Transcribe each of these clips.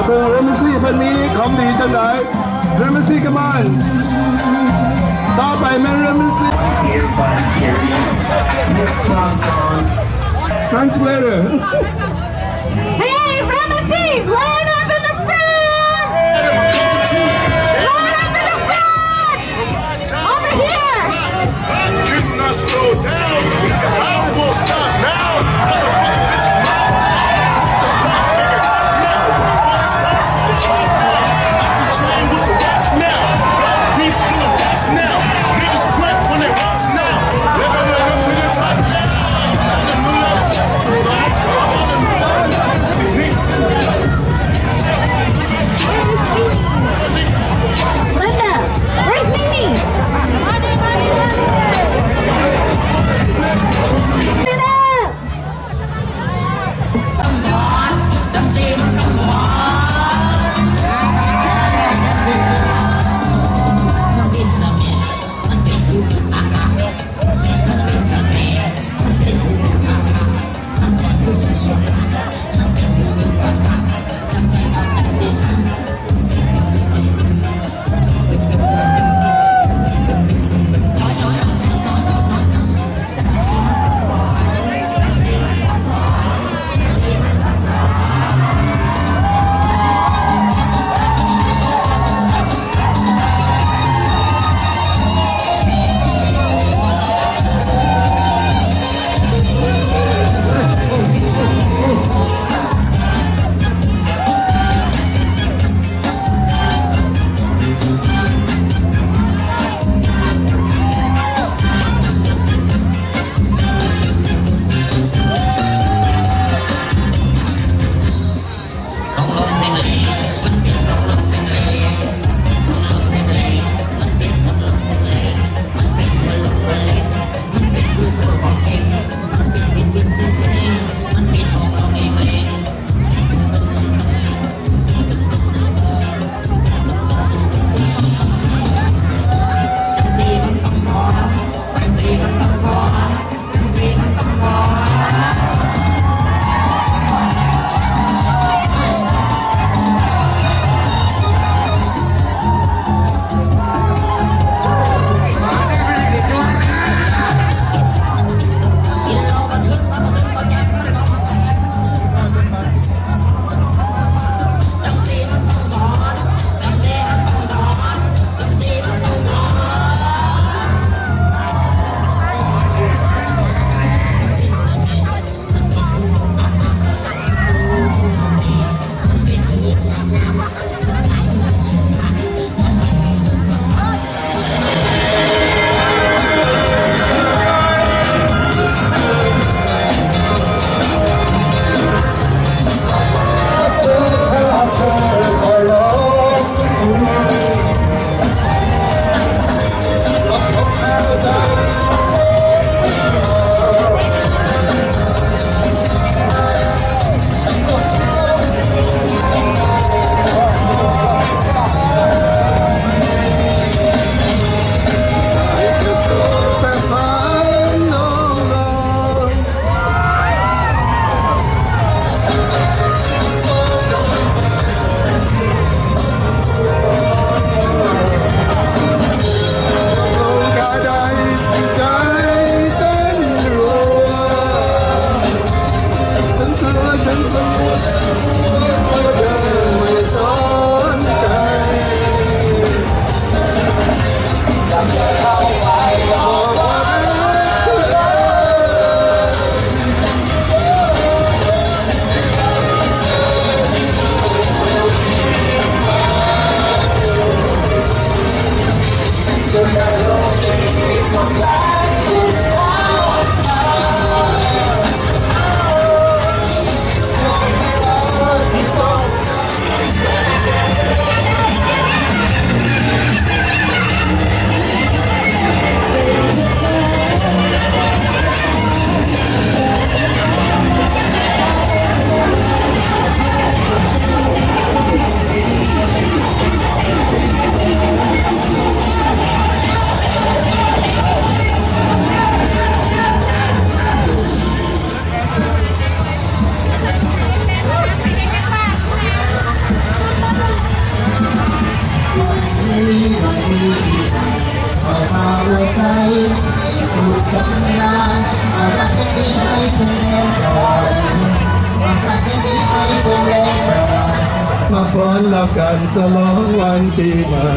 เบิ่งเรมิซี่คนนี้ของดีจังไดเรมิซี่กันบ้านต่อไปแม่เรมิซี่ Translator Hey, Ramesses, line up in the front! Line up in the front! Over here! Could not slow down. I won't stop now. This is my time. I see train with the watch now. Peace in the watch now. Niggas sweat when they watch now. Never went up to the top now. These niggas. Linda, where's Mimi? รักกันฉลองวันปีใหม่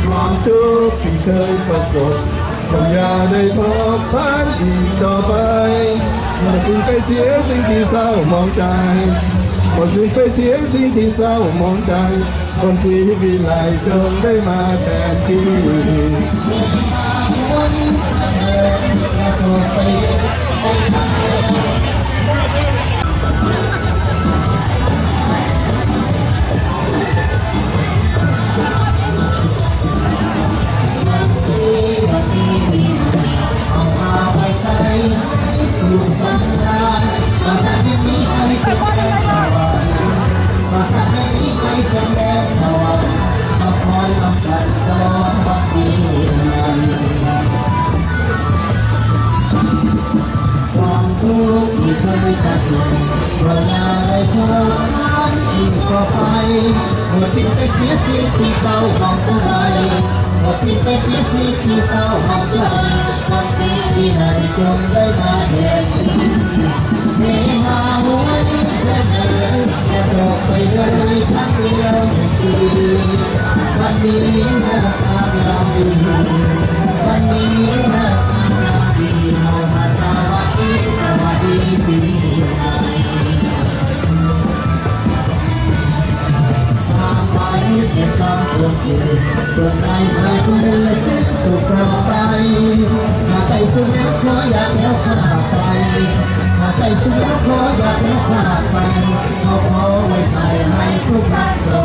ความทุกข์ที่เคยประสบคงอย่าได้พบผ่านอีกต่อไปอย่าสูญไปเสียสิ่งที่เศร้ามองใจอย่าสูญไปเสียสิ่งที่เศร้ามองใจคนที่วิไลจงได้มาแทนที่หมดทิ้งไปเสียสิ่งที่เศร้าของใจหมดทิ้งไปเสียสิ่งที่เศร้าของใจวันสิ่งที่ไหนจงได้มาแทนเมื่อมาหัวนี้แค่ไหนจะจบไปเลยครั้งเดียวคือวันนี้นะทางเราดีวันนี้นะดีเรามาสวัสดีปีเก็บความปวดอยู่ปวดใจหายไปเลยสิ้นสุดต่อไปหากใจสุดแล้วขออยากแล้วขาดไปหากใจสุดแล้วขออยากแล้วขาดไปขอไว้ใส่ให้ทุกท่านโซ่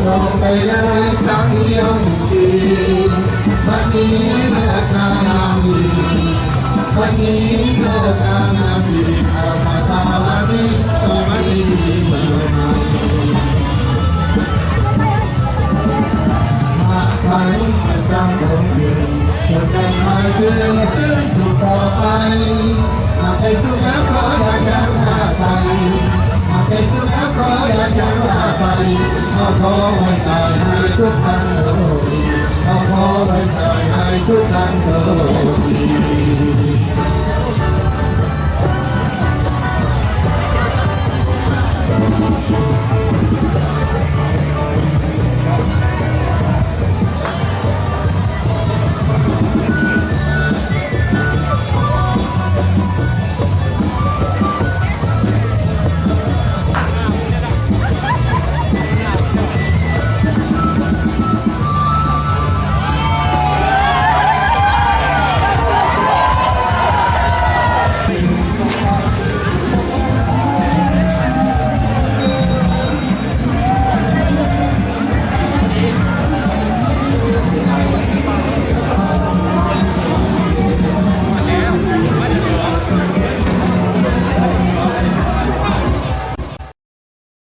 ส่งไปเลยครั้งเดียวดีวันนี้เลิกงามดีวันนี้เลิกงามดีเอามาสวัสดีสวัสดีเมื่อไหร่หากใครจะจำผมอยู่หัวใจไม่เพื่อสิ้นสุดต่อไปหากใจสุดแล้วขออยากจะพาไปหากใจสุดแล้วขออยากจะพาไปขอไว้ใส่ให้ทุกท่านโชคดีขอไว้ใส่ให้ทุกท่านโชคดี